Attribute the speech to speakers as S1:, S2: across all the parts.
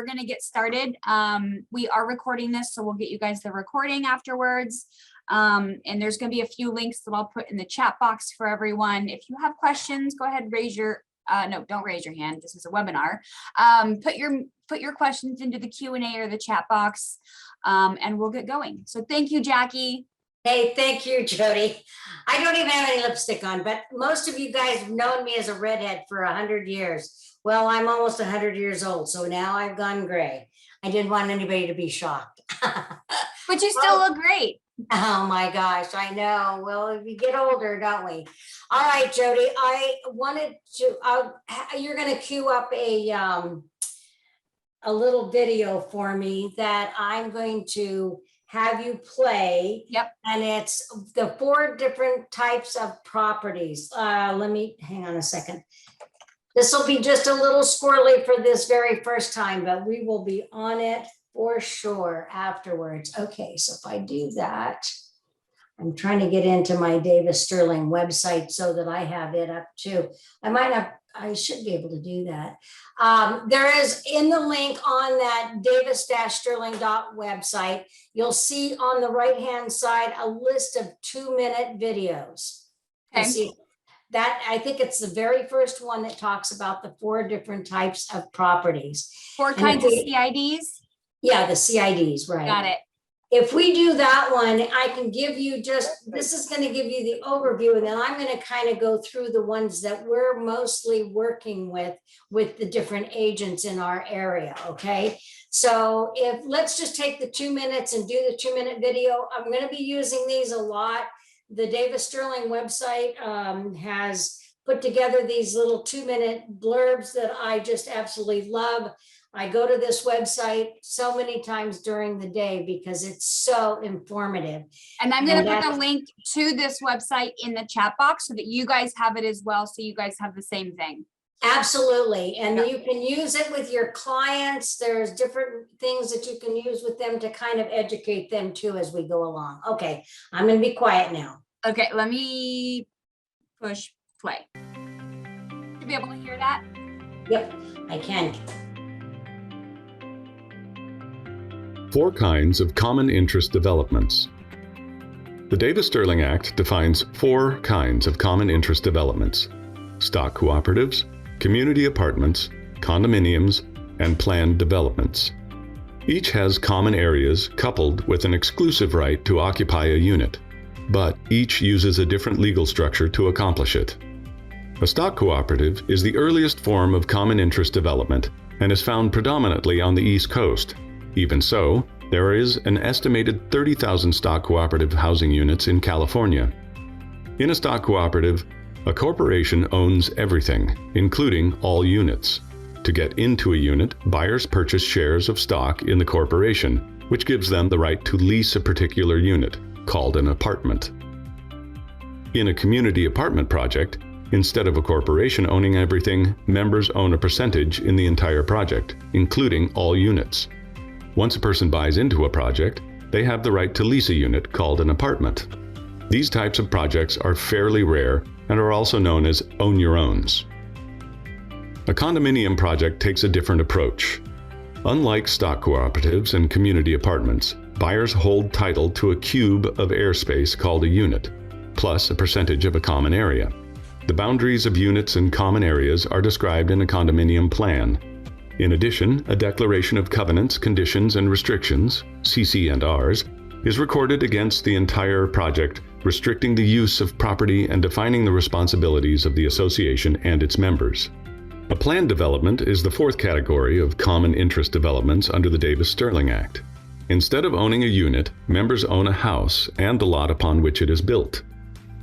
S1: going to get started. We are recording this, so we'll get you guys the recording afterwards. And there's going to be a few links that I'll put in the chat box for everyone. If you have questions, go ahead and raise your, no, don't raise your hand. This is a webinar. Put your questions into the Q&A or the chat box, and we'll get going. So thank you, Jackie.
S2: Hey, thank you, Jody. I don't even have any lipstick on, but most of you guys have known me as a redhead for 100 years. Well, I'm almost 100 years old, so now I've gone gray. I didn't want anybody to be shocked.
S1: But you still look great.
S2: Oh my gosh, I know. Well, we get older, don't we? All right, Jody, I wanted to, you're going to queue up a little video for me that I'm going to have you play.
S1: Yep.
S2: And it's the 4 different types of properties. Let me hang on a second. This will be just a little squirrely for this very first time, but we will be on it for sure afterwards. Okay, so if I do that, I'm trying to get into my Davis Sterling website so that I have it up too. I should be able to do that. There is in the link on that davis-sterling.website, you'll see on the right-hand side a list of 2-minute videos.
S1: Okay.
S2: You see that? I think it's the very first one that talks about the 4 different types of properties.
S1: 4 kinds of CIDs?
S2: Yeah, the CIDs, right.
S1: Got it.
S2: If we do that one, I can give you this is going to give you the overview, and then I'm going to kind of go through the ones that we're mostly working with the different agents in our area, okay? So let's just take the 2 minutes and do the 2-minute video. I'm going to be using these a lot. The Davis Sterling website has put together these little 2-minute blurbs that I just absolutely love. I go to this website so many times during the day because it's so informative.
S1: And I'm going to put the link to this website in the chat box so that you guys have it as well. So you guys have the same thing.
S2: Absolutely. And you can use it with your clients. There's different things that you can use with them to kind of educate them too as we go along. Okay, I'm going to be quiet now.
S1: Okay, let me push play. To be able to hear that?
S2: Yep, I can.
S3: 4 kinds of common interest developments. The Davis-Sterling Act defines 4 kinds of common interest developments: stock cooperatives, community apartments, condominiums, and planned developments. Each has common areas coupled with an exclusive right to occupy a unit, but each uses a different legal structure to accomplish it. A stock cooperative is the earliest form of common interest development and is found predominantly on the East Coast. Even so, there is an estimated 30,000 stock cooperative housing units in California. In a stock cooperative, a corporation owns everything, including all units. To get into a unit, buyers purchase shares of stock in the corporation, which gives them the right to lease a particular unit, called an apartment. In a community apartment project, instead of a corporation owning everything, members own a percentage in the entire project, including all units. Once a person buys into a project, they have the right to lease a unit called an apartment. These types of projects are fairly rare and are also known as own-your-owns. A condominium project takes a different approach. Unlike stock cooperatives and community apartments, buyers hold title to a cube of airspace called a unit, plus a percentage of a common area. The boundaries of units and common areas are described in a condominium plan. In addition, a declaration of covenants, conditions, and restrictions, CC&Rs, is recorded against the entire project, restricting the use of property and defining the responsibilities of the association and its members. A planned development is the 4th category of common interest developments under the Davis-Sterling Act. Instead of owning a unit, members own a house and the lot upon which it is built.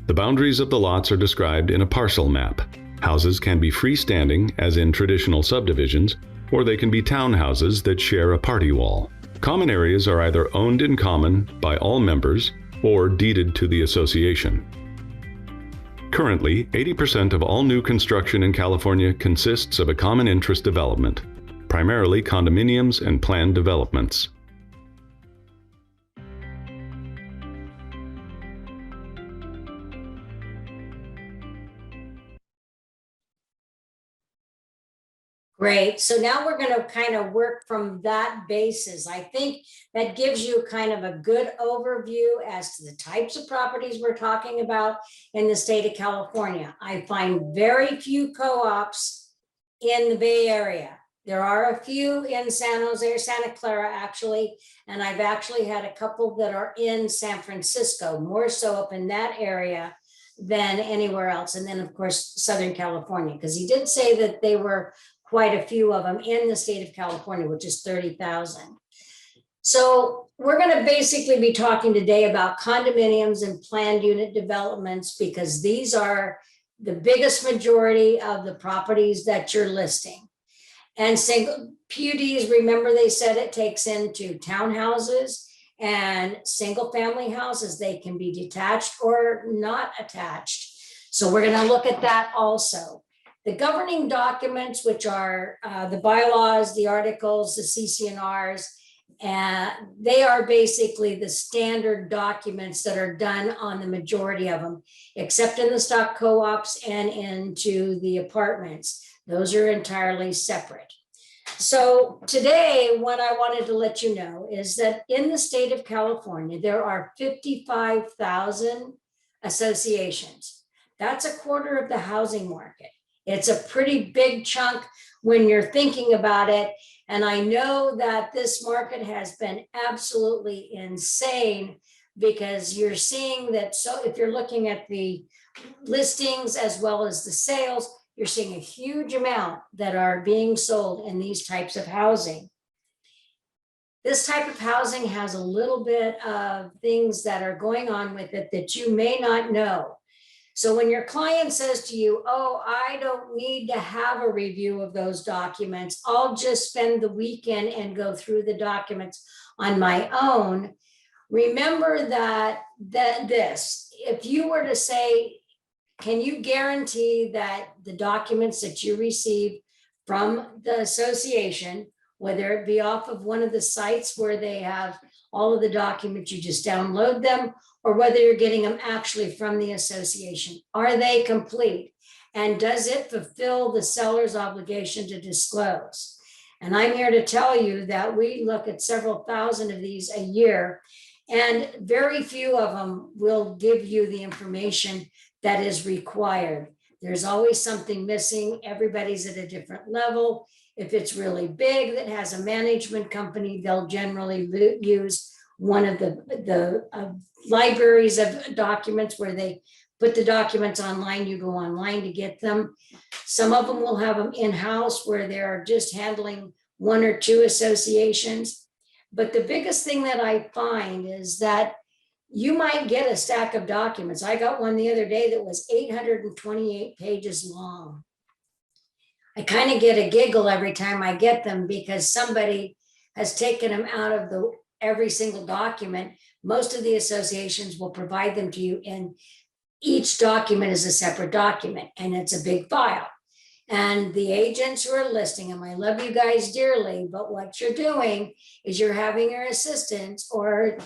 S3: The boundaries of the lots are described in a parcel map. Houses can be freestanding, as in traditional subdivisions, or they can be townhouses that share a party wall. Common areas are either owned in common by all members or deeded to the association. Currently, 80% of all new construction in California consists of a common interest development, primarily condominiums and planned developments.
S2: Great. So now we're going to kind of work from that basis. I think that gives you kind of a good overview as to the types of properties we're talking about in the state of California. I find very few co-ops in the Bay Area. There are a few in San Jose or Santa Clara, actually, and I've actually had a couple that are in San Francisco, more so up in that area than anywhere else. And then, of course, Southern California, because he did say that they were quite a few of them in the state of California, which is 30,000. So we're going to basically be talking today about condominiums and planned unit developments, because these are the biggest majority of the properties that you're listing. And single PUDs, remember they said it takes into townhouses and single family houses. They can be detached or not attached. So we're going to look at that also. The governing documents, which are the bylaws, the articles, the CC&Rs, and they are basically the standard documents that are done on the majority of them, except in the stock co-ops and into the apartments. Those are entirely separate. So today, what I wanted to let you know is that in the state of California, there are 55,000 associations. That's a quarter of the housing market. It's a pretty big chunk when you're thinking about it. And I know that this market has been absolutely insane, because you're seeing that. So if you're looking at the listings as well as the sales, you're seeing a huge amount that are being sold in these types of housing. This type of housing has a little bit of things that are going on with it that you may not know. So when your client says to you, oh, I don't need to have a review of those documents, I'll just spend the weekend and go through the documents on my own. Remember that if you were to say, can you guarantee that the documents that you receive from the association, whether it be off of one of the sites where they have all of the documents, you just download them, or whether you're getting them actually from the association, are they complete? And does it fulfill the seller's obligation to disclose? And I'm here to tell you that we look at several thousand of these a year, and very few of them will give you the information that is required. There's always something missing. Everybody's at a different level. If it's really big that has a management company, they'll generally use one of the libraries of documents where they put the documents online. You go online to get them. Some of them will have them in-house where they're just handling one or two associations. But the biggest thing that I find is that you might get a stack of documents. I got one the other day that was 828 pages long. I kind of get a giggle every time I get them, because somebody has taken them out of every single document. Most of the associations will provide them to you, and each document is a separate document, and it's a big file. And the agents who are listing them, I love you guys dearly, but what you're doing is you're having your assistants, or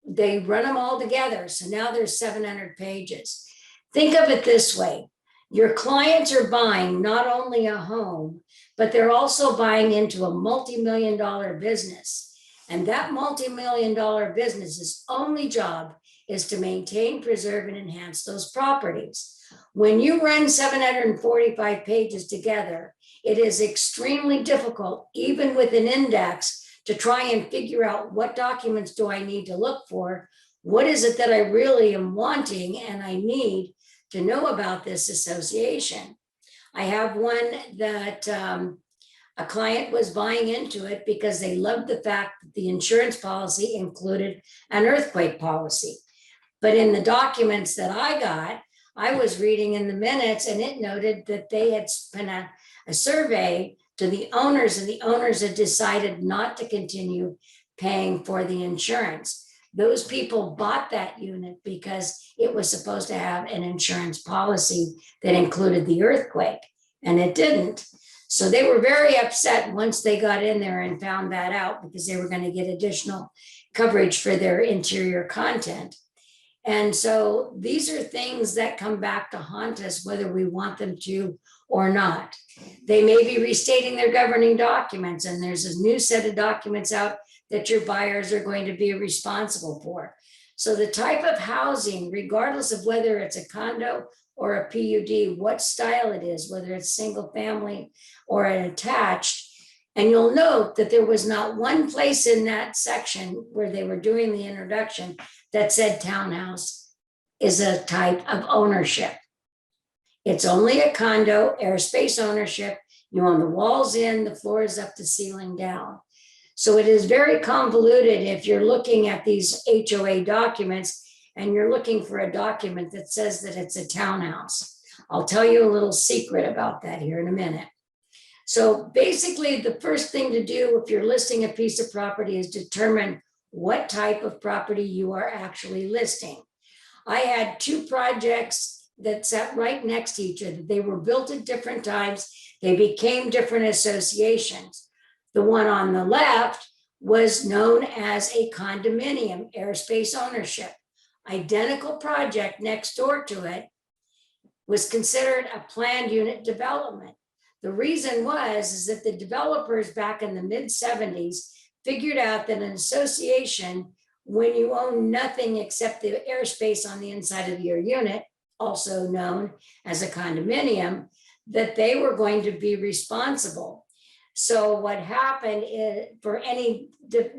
S2: they run them all together. So now there's 700 pages. Think of it this way. Your clients are buying not only a home, but they're also buying into a multi-million-dollar business. And that multi-million-dollar business's only job is to maintain, preserve, and enhance those properties. When you run 745 pages together, it is extremely difficult, even with an index, to try and figure out what documents do I need to look for? What is it that I really am wanting and I need to know about this association? I have one that a client was buying into it because they loved the fact that the insurance policy included an earthquake policy. But in the documents that I got, I was reading in the minutes, and it noted that they had spent a survey to the owners, and the owners had decided not to continue paying for the insurance. Those people bought that unit because it was supposed to have an insurance policy that included the earthquake, and it didn't. So they were very upset once they got in there and found that out, because they were going to get additional coverage for their interior content. And so these are things that come back to haunt us, whether we want them to or not. They may be restating their governing documents, and there's a new set of documents out that your buyers are going to be responsible for. So the type of housing, regardless of whether it's a condo or a PUD, what style it is, whether it's single family or an attached. And you'll note that there was not one place in that section where they were doing the introduction that said townhouse is a type of ownership. It's only a condo, airspace ownership. You own the walls in, the floor is up to ceiling down. So it is very convoluted if you're looking at these HOA documents and you're looking for a document that says that it's a townhouse. I'll tell you a little secret about that here in a minute. So basically, the first thing to do if you're listing a piece of property is determine what type of property you are actually listing. I had two projects that sat right next to each other. They were built at different times. They became different associations. The one on the left was known as a condominium, airspace ownership. Identical project next door to it was considered a planned unit development. The reason is that the developers back in the mid-70s figured out that an association, when you own nothing except the airspace on the inside of your unit, also known as a condominium, that they were going to be responsible. So what happened is, for any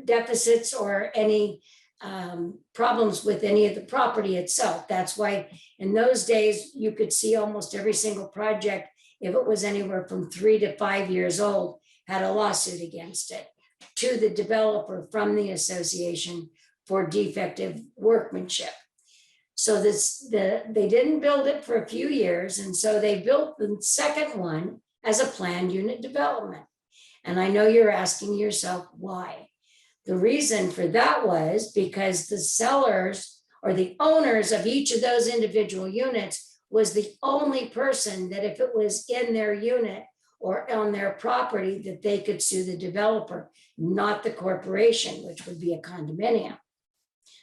S2: deficits or any problems with any of the property itself, that's why in those days you could see almost every single project, if it was anywhere from 3 to 5 years old, had a lawsuit against it to the developer from the association for defective workmanship. So they didn't build it for a few years, and so they built the second one as a planned unit development. And I know you're asking yourself why. The reason for that was because the sellers or the owners of each of those individual units was the only person that, if it was in their unit or on their property, that they could sue the developer, not the corporation, which would be a condominium.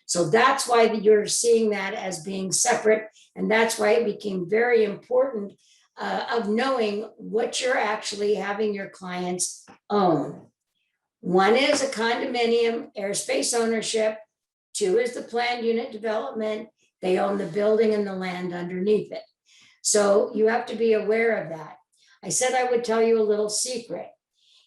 S2: So that's why you're seeing that as being separate. And that's why it became very important of knowing what you're actually having your clients own. One is a condominium, airspace ownership. Two is the planned unit development. They own the building and the land underneath it. So you have to be aware of that. I said I would tell you a little secret.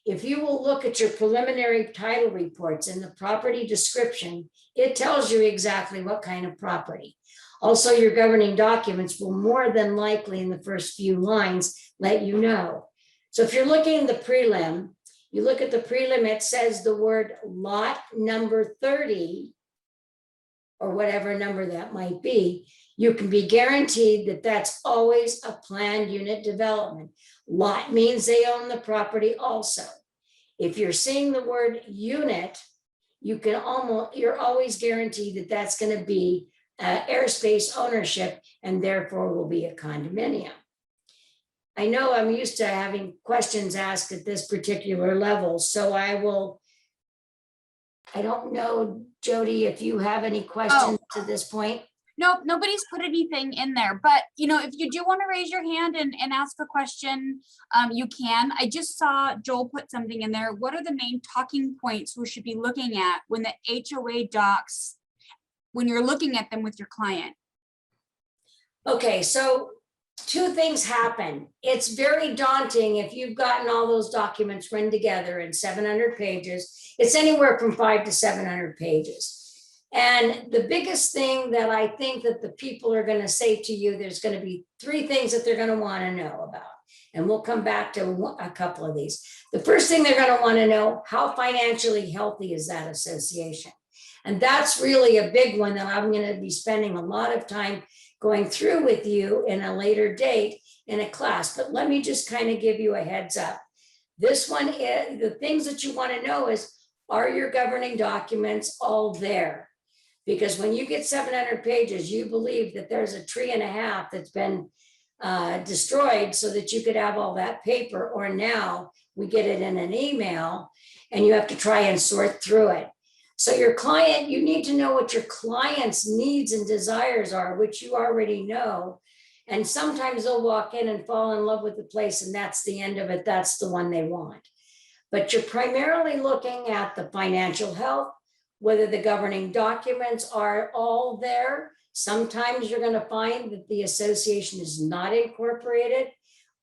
S2: If you will look at your preliminary title reports in the property description, it tells you exactly what kind of property. Also, your governing documents will more than likely in the first few lines let you know. So if you're looking at the prelim, you look at the prelim, it says the word lot number 30, or whatever number that might be, you can be guaranteed that that's always a planned unit development. Lot means they own the property also. If you're seeing the word unit, you're always guaranteed that that's going to be airspace ownership and therefore will be a condominium. I know I'm used to having questions asked at this particular level, so I don't know, Jody, if you have any questions to this point.
S1: Nope, nobody's put anything in there, but if you do want to raise your hand and ask a question, you can. I just saw Joel put something in there. What are the main talking points we should be looking at when the HOA docs, when you're looking at them with your client? Okay, so two things happen. It's very daunting if you've gotten all those documents written together in 700 pages. It's anywhere from 500 to 700 pages. And the biggest thing that I think that the people are going to say to you, there's going to be 3 things that they're going to want to know about. And we'll come back to a couple of these. The first thing they're going to want to know, how financially healthy is that association? And that's really a big one that I'm going to be spending a lot of time going through with you in a later date in a class. But let me just kind of give you a heads up. This one, the things that you want to know is, are your governing documents all there? Because when you get 700 pages, you believe that there's a tree and a half that's been destroyed so that you could have all that paper, or now we get it in an email and you have to try and sort through it.
S2: So your client, you need to know what your client's needs and desires are, which you already know. And sometimes they'll walk in and fall in love with the place, and that's the end of it. That's the one they want. But you're primarily looking at the financial health, whether the governing documents are all there. Sometimes you're going to find that the association is not incorporated.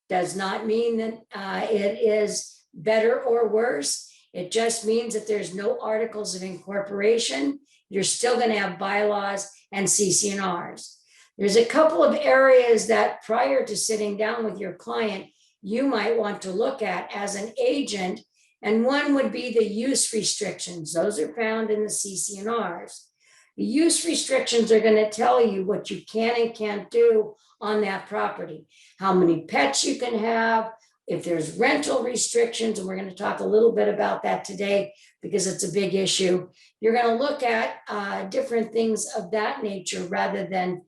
S2: Does not mean that it is better or worse. It just means that there's no articles of incorporation. You're still going to have bylaws and CC&Rs. There's a couple of areas that prior to sitting down with your client, you might want to look at as an agent. And one would be the use restrictions. Those are found in the CC&Rs. The use restrictions are going to tell you what you can and can't do on that property, how many pets you can have, if there's rental restrictions, and we're going to talk a little bit about that today because it's a big issue. You're going to look at different things of that nature rather than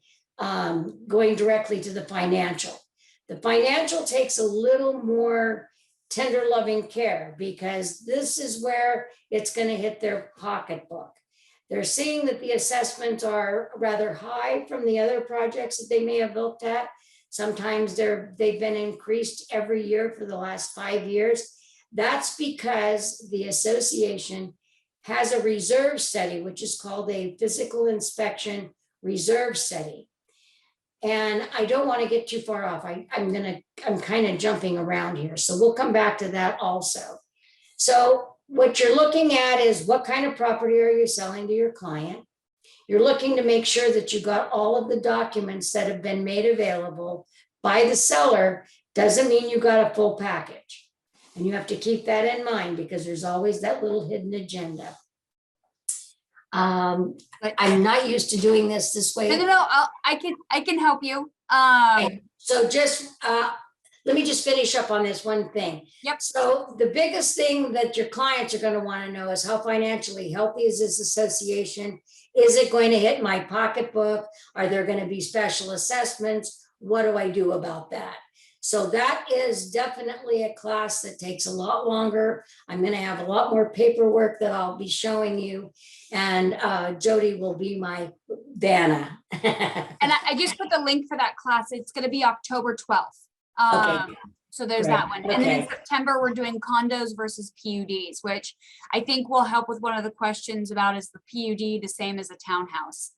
S2: going directly to the financial. The financial takes a little more tender loving care because this is where it's going to hit their pocketbook. They're seeing that the assessments are rather high from the other projects that they may have looked at. Sometimes they've been increased every year for the last 5 years. That's because the association has a reserve study, which is called a physical inspection reserve study. And I don't want to get too far off. I'm kind of jumping around here. So we'll come back to that also. So what you're looking at is what kind of property are you selling to your client? You're looking to make sure that you got all of the documents that have been made available by the seller. Doesn't mean you got a full package. And you have to keep that in mind because there's always that little hidden agenda. I'm not used to doing this way.
S1: No, I can help you.
S2: Okay, so just let me just finish up on this one thing.
S1: Yep.
S2: So the biggest thing that your clients are going to want to know is how financially healthy is this association? Is it going to hit my pocketbook? Are there going to be special assessments? What do I do about that? So that is definitely a class that takes a lot longer. I'm going to have a lot more paperwork that I'll be showing you. And Jody will be my Vanna.
S1: And I just put the link for that class. It's going to be October 12th.
S2: Okay.
S1: So there's
S2: Right.
S1: that one. And then in
S2: Okay.
S1: September, we're doing condos versus PUDs, which I think will help with one of the questions about is the PUD the same as a townhouse?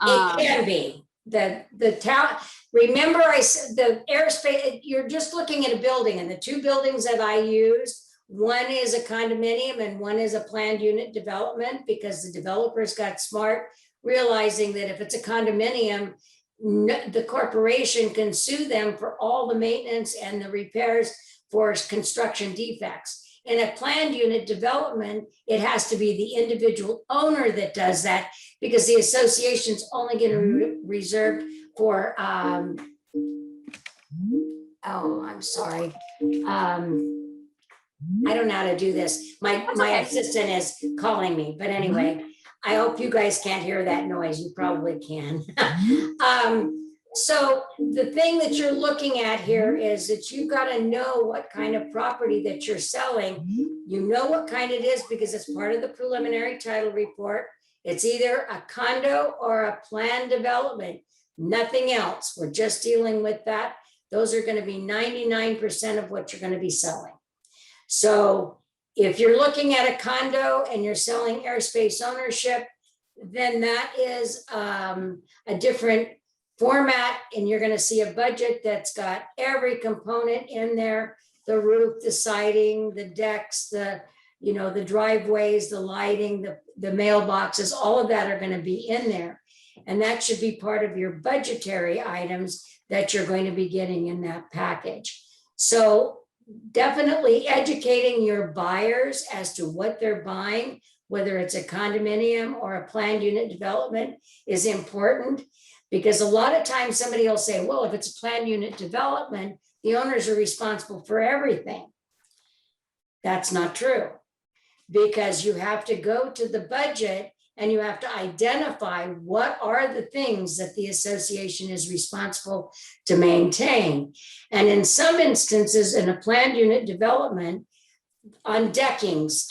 S2: It can be. The town, remember I said the airspace, you're just looking at a building, and the two buildings that I use, one is a condominium and one is a planned unit development because the developers got smart, realizing that if it's a condominium, the corporation can sue them for all the maintenance and the repairs for construction defects. In a planned unit development, it has to be the individual owner that does that because the association's only going to be reserved for, oh, I'm sorry. I don't know how to do this. My assistant is calling me, but anyway, I hope you guys can't hear that noise. You probably can. So the thing that you're looking at here is that you got to know what kind of property that you're selling. You know what kind it is because it's part of the preliminary title report. It's either a condo or a planned development, nothing else. We're just dealing with that. Those are going to be 99% of what you're going to be selling. So if you're looking at a condo and you're selling airspace ownership, then that is a different format, and you're going to see a budget that's got every component in there: the roof, the siding, the decks, the driveways, the lighting, the mailboxes. All of that are going to be in there, and that should be part of your budgetary items that you're going to be getting in that package. So definitely educating your buyers as to what they're buying, whether it's a condominium or a planned unit development, is important. Because a lot of times somebody will say, well, if it's a planned unit development, the owners are responsible for everything. That's not true, because you have to go to the budget and you have to identify what are the things that the association is responsible to maintain. And in some instances, in a planned unit development, on deckings,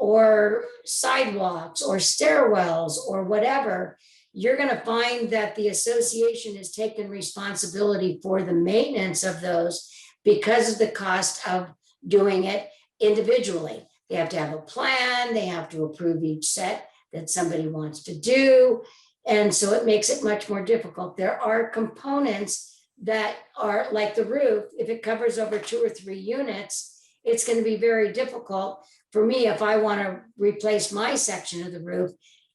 S2: or sidewalks or stairwells or whatever, you're going to find that the association has taken responsibility for the maintenance of those because of the cost of doing it individually. They have to have a plan, they have to approve each set that somebody wants to do. And so it makes it much more difficult. There are components that are like the roof. If it covers over 2 or 3 units, it's going to be very difficult for me if I want to replace my section of the roof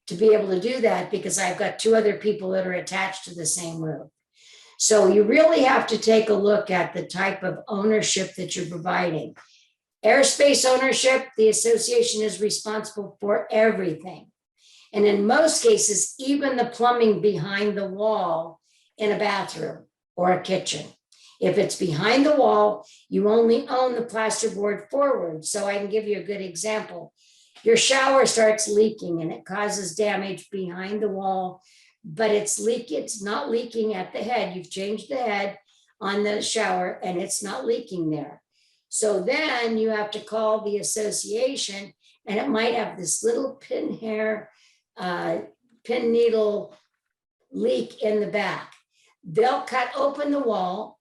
S2: to be able to do that because I've got 2 other people that are attached to the same roof. So you really have to take a look at the type of ownership that you're providing. Airspace ownership, the association is responsible for everything. And in most cases, even the plumbing behind the wall in a bathroom or a kitchen. If it's behind the wall, you only own the plasterboard forward. So I can give you a good example. Your shower starts leaking and it causes damage behind the wall, but it's not leaking at the head. You've changed the head on the shower and it's not leaking there. So then you have to call the association and it might have this little pin needle leak in the back. They'll cut open the wall,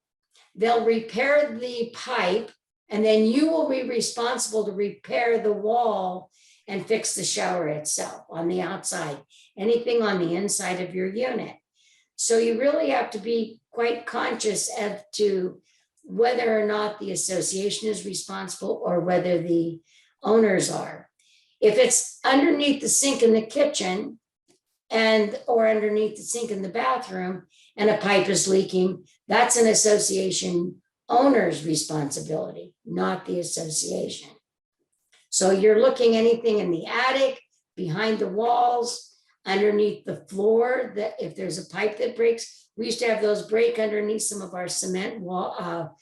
S2: they'll repair the pipe, and then you will be responsible to repair the wall and fix the shower itself on the outside, anything on the inside of your unit. So you really have to be quite conscious as to whether or not the association is responsible or whether the owners are. If it's underneath the sink in the kitchen or underneath the sink in the bathroom and a pipe is leaking, that's an association owner's responsibility, not the association. So you're looking anything in the attic, behind the walls, underneath the floor, that if there's a pipe that breaks, we used to have those break underneath some of our cement wall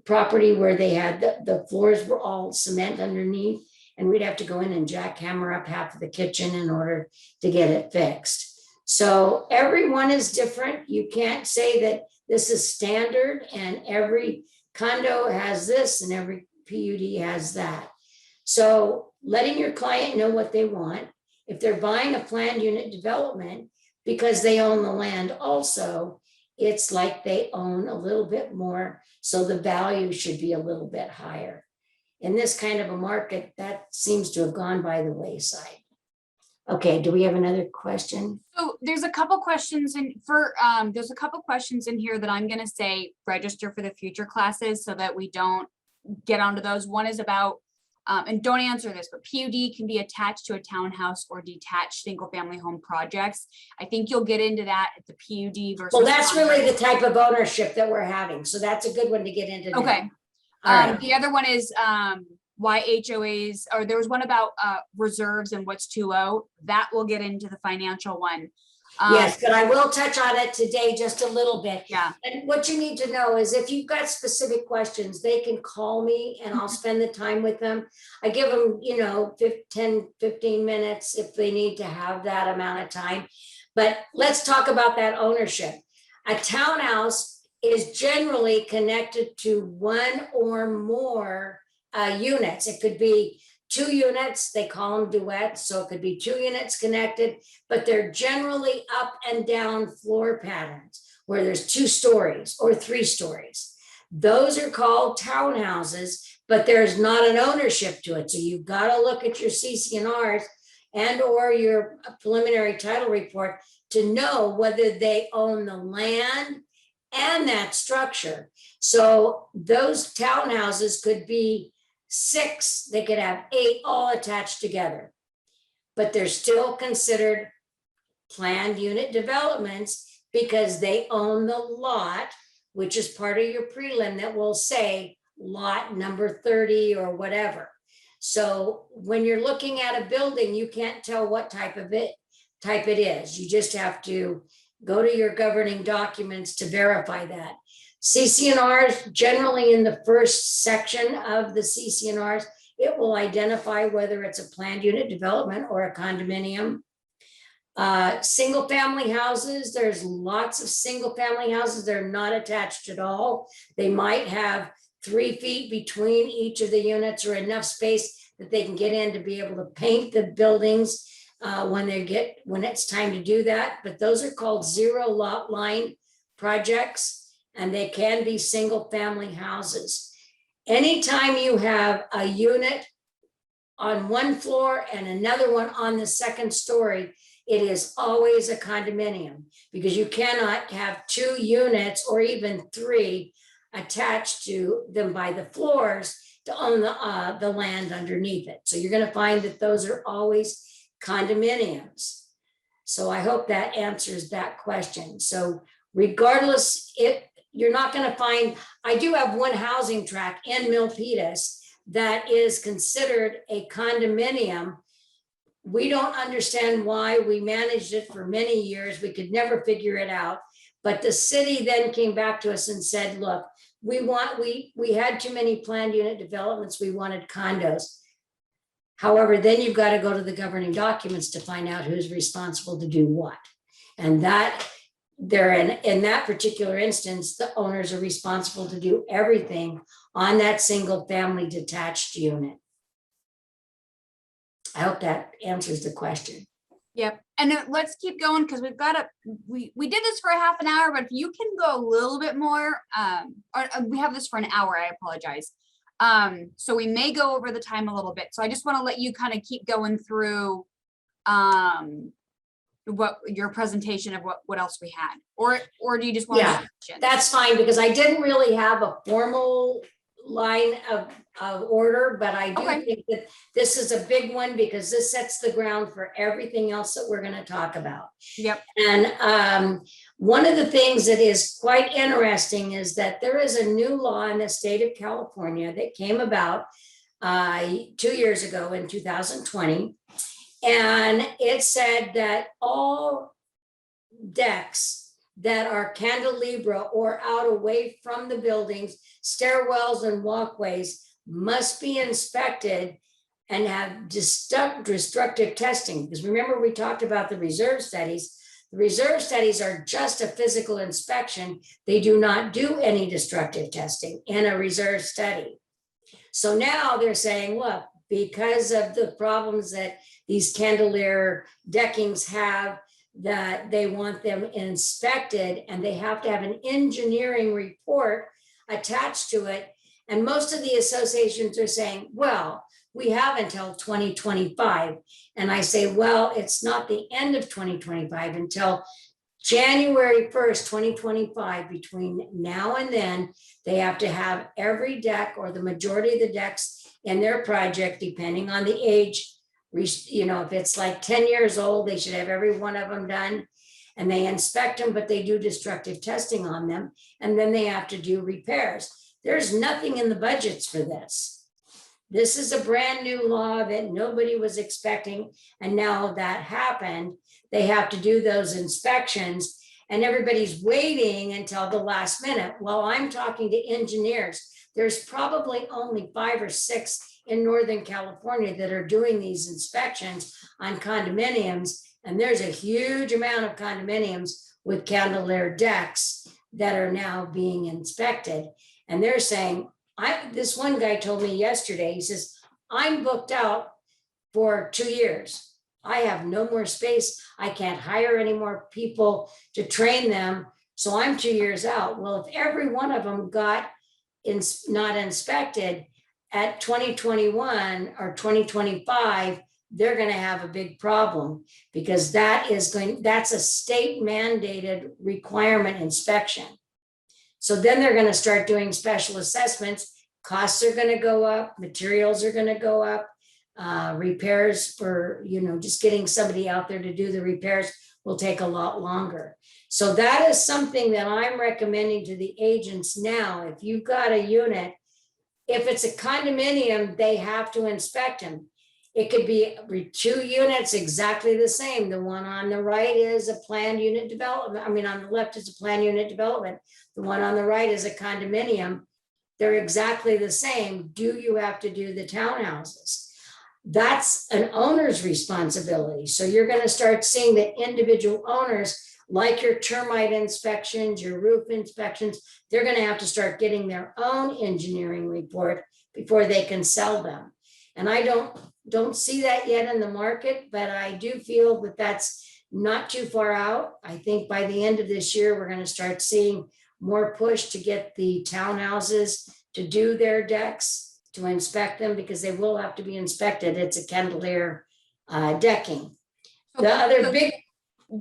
S2: property where they had the floors were all cement underneath, and we'd have to go in and jackhammer up half of the kitchen in order to get it fixed. So everyone is different. You can't say that this is standard and every condo has this and every PUD has that. So letting your client know what they want. If they're buying a planned unit development because they own the land also, it's like they own a little bit more. So the value should be a little bit higher. In this kind of a market, that seems to have gone by the wayside. Okay, do we have another question?
S1: So there's a couple questions there's a couple questions in here that I'm gonna say register for the future classes so that we don't get onto those. One is about, and don't answer this, but PUD can be attached to a townhouse or detached single family home projects. I think you'll get into that at the PUD versus.
S2: Well, that's really the type of ownership that we're having. So that's a good one to get into.
S1: Okay.
S2: Now. All right.
S1: The other one is why HOAs, or there was one about reserves and what's too low. That will get into the financial one.
S2: Yes, but I will touch on it today just a little bit.
S1: Yeah.
S2: And what you need to know is if you've got specific questions, they can call me and I'll spend the time with them. I give them, 10, 15 minutes if they need to have that amount of time. But let's talk about that ownership. A townhouse is generally connected to one or more units. It could be 2 units, they call them duets, so it could be 2 units connected, but they're generally up and down floor patterns where there's 2 stories or 3 stories. Those are called townhouses, but there's not an ownership to it. So you've got to look at your CC&Rs and or your preliminary title report to know whether they own the land and that structure. So those townhouses could be 6, they could have 8 all attached together, but they're still considered planned unit developments because they own the lot, which is part of your prelim that will say lot number 30 or whatever. So when you're looking at a building, you can't tell what type it is. You just have to go to your governing documents to verify that. CC&Rs, generally in the first section of the CC&Rs, it will identify whether it's a planned unit development or a condominium. Single family houses, there's lots of single family houses that are not attached at all. They might have 3 feet between each of the units or enough space that they can get in to be able to paint the buildings when it's time to do that. But those are called zero lot line projects, and they can be single family houses. Anytime you have a unit on one floor and another one on the second story, it is always a condominium, because you cannot have two units or even three attached to them by the floors to own the land underneath it. So you're going to find that those are always condominiums. So I hope that answers that question. So regardless, you're not going to find, I do have one housing tract in Milpitas that is considered a condominium. We don't understand why. We managed it for many years. We could never figure it out. But the city then came back to us and said, look, we had too many planned unit developments. We wanted condos. However, then you've got to go to the governing documents to find out who's responsible to do what. And that they're in that particular instance, the owners are responsible to do everything on that single family detached unit. I hope that answers the question.
S1: Yep. And let's keep going, because we've got we did this for a half an hour, but if you can go a little bit more, or we have this for an hour, I apologize. So we may go over the time a little bit. So I just want to let you kind of keep going through what your presentation of what else we had, or do you just want
S2: to? That's fine, because I didn't really have a formal line of order, but I do think that this is a big one, because this sets the ground for everything else that we're going to talk about.
S1: Yep.
S2: And one of the things that is quite interesting is that there is a new law in the state of California that came about 2 years ago in 2020. And it said that all decks that are cantilever or out away from the buildings, stairwells and walkways, must be inspected and have destructive testing. Because remember, we talked about the reserve studies. The reserve studies are just a physical inspection. They do not do any destructive testing in a reserve study. So now they're saying, look, because of the problems that these cantilever deckings have, that they want them inspected, and they have to have an engineering report attached to it. And most of the associations are saying, well, we have until 2025. And I say, well, it's not the end of 2025 until January 1st, 2025. Between now and then, they have to have every deck or the majority of the decks in their project, depending on the age. You know, if it's like 10 years old, they should have every one of them done, and they inspect them, but they do destructive testing on them. And then they have to do repairs. There's nothing in the budgets for this. This is a brand new law that nobody was expecting. And now that happened, they have to do those inspections, and everybody's waiting until the last minute. Well, I'm talking to engineers. There's probably only 5 or 6 in Northern California that are doing these inspections on condominiums. And there's a huge amount of condominiums with cantilever decks that are now being inspected. And they're saying, this one guy told me yesterday, he says, I'm booked out for 2 years. I have no more space. I can't hire any more people to train them. So I'm 2 years out. Well, if every one of them got not inspected at 2021 or 2025, they're going to have a big problem, because that's a state mandated requirement inspection. So then they're going to start doing special assessments. Costs are going to go up, materials are going to go up, repairs for, just getting somebody out there to do the repairs will take a lot longer. So that is something that I'm recommending to the agents now. If you've got a unit, if it's a condominium, they have to inspect them. It could be 2 units exactly the same. The one on the right is a planned unit development. I mean, on the left is a planned unit development. The one on the right is a condominium. They're exactly the same. Do you have to do the townhouses? That's an owner's responsibility. So you're going to start seeing the individual owners, like your termite inspections, your roof inspections, they're going to have to start getting their own engineering report before they can sell them. And I don't see that yet in the market, but I do feel that that's not too far out. I think by the end of this year, we're going to start seeing more push to get the townhouses to do their decks, to inspect them, because they will have to be inspected. It's a cantilever decking. The other big,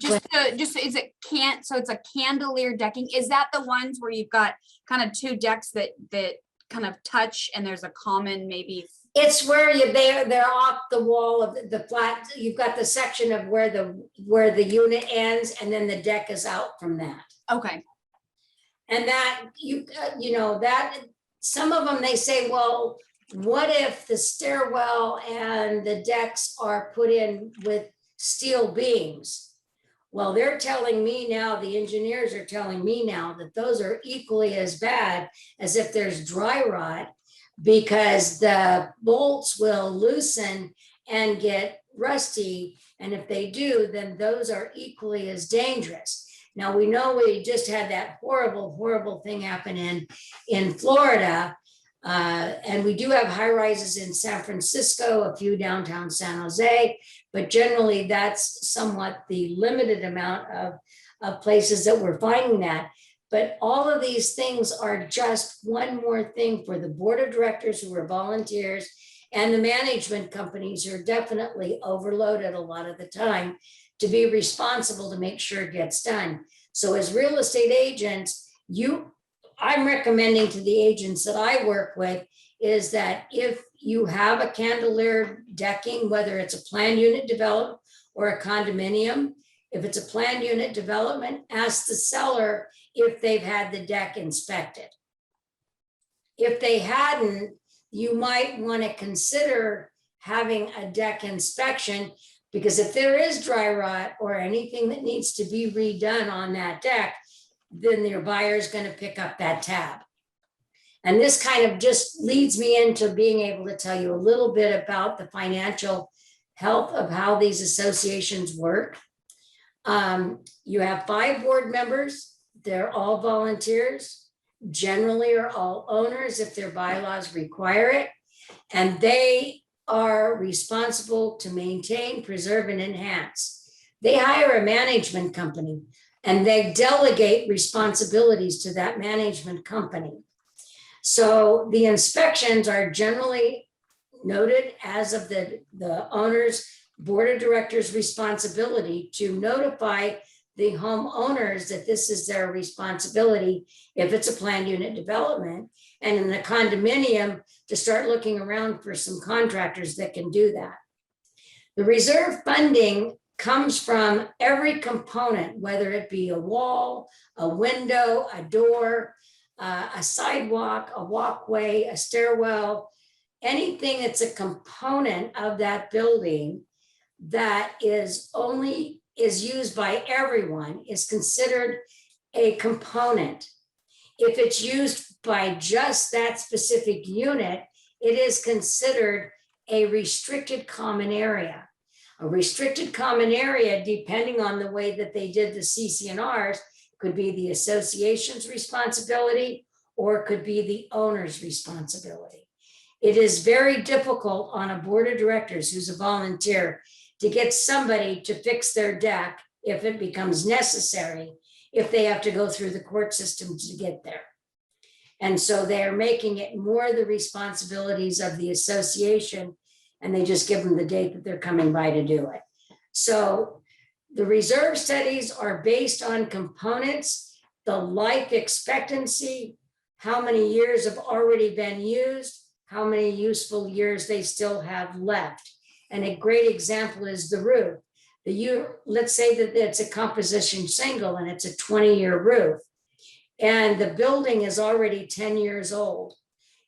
S1: is it can't, so it's a candelier decking. Is that the ones where you've got kind of two decks that kind of touch and there's a common maybe?
S2: it's where they're off the wall of the flat. You've got the section of where the unit ends, and then the deck is out from that.
S1: Okay.
S2: And that that some of them, they say, well, what if the stairwell and the decks are put in with steel beams? Well, they're telling me now, the engineers are telling me now that those are equally as bad as if there's dry rot, because the bolts will loosen and get rusty. And if they do, then those are equally as dangerous. Now, we know we just had that horrible, horrible thing happen in Florida. And we do have high rises in San Francisco, a few downtown San Jose, but generally that's somewhat the limited amount of places that we're finding that. But all of these things are just one more thing for the board of directors, who are volunteers, and the management companies who are definitely overloaded a lot of the time, to be responsible to make sure it gets done. So as real estate agents, I'm recommending to the agents that I work with is that if you have a cantilever decking, whether it's a planned unit development or a condominium, if it's a planned unit development, ask the seller if they've had the deck inspected. If they hadn't, you might want to consider having a deck inspection, because if there is dry rot or anything that needs to be redone on that deck, then your buyer is going to pick up that tab. And this kind of just leads me into being able to tell you a little bit about the financial health of how these associations work. You have 5 board members. They're all volunteers, generally are all owners if their bylaws require it. And they are responsible to maintain, preserve, and enhance. They hire a management company and they delegate responsibilities to that management company. So the inspections are generally noted as of the owner's board of directors' responsibility to notify the homeowners that this is their responsibility if it's a planned unit development, and in the condominium to start looking around for some contractors that can do that. The reserve funding comes from every component, whether it be a wall, a window, a door, a sidewalk, a walkway, a stairwell, anything that's a component of that building that is used by everyone is considered a component. If it's used by just that specific unit, it is considered a restricted common area. A restricted common area, depending on the way that they did the CC&Rs, could be the association's responsibility or it could be the owner's responsibility. It is very difficult on a board of directors who's a volunteer to get somebody to fix their deck if it becomes necessary, if they have to go through the court system to get there. And so they're making it more the responsibilities of the association, and they just give them the date that they're coming by to do it. So the reserve studies are based on components, the life expectancy, how many years have already been used, how many useful years they still have left. And a great example is the roof. Let's say that it's a composition shingle and it's a 20-year roof, and the building is already 10 years old.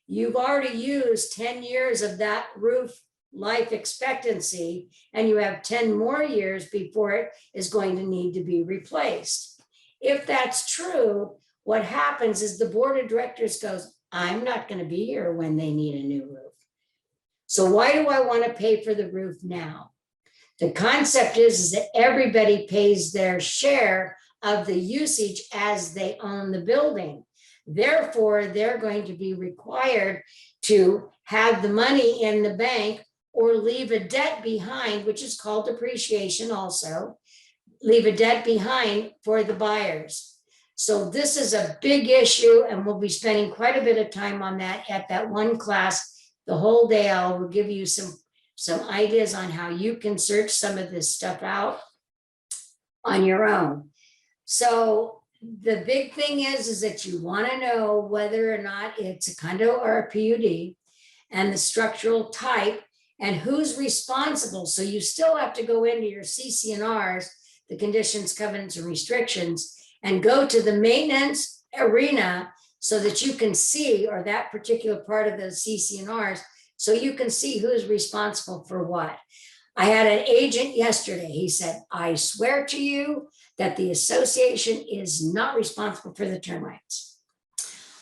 S2: You've already used 10 years of that roof life expectancy, and you have 10 more years before it is going to need to be replaced. If that's true, what happens is the board of directors goes, I'm not going to be here when they need a new roof. So why do I want to pay for the roof now? The concept is that everybody pays their share of the usage as they own the building. Therefore, they're going to be required to have the money in the bank or leave a debt behind, which is called depreciation also, leave a debt behind for the buyers. So this is a big issue, and we'll be spending quite a bit of time on that at that one class. The whole day I will give you some ideas on how you can search some of this stuff out on your own. So the big thing is that you want to know whether or not it's a condo or a PUD and the structural type and who's responsible. So you still have to go into your CC&Rs, the conditions, covenants, and restrictions, and go to the maintenance arena so that you can see, or that particular part of the CC&Rs, so you can see who's responsible for what. I had an agent yesterday. He said, I swear to you that the association is not responsible for the termites.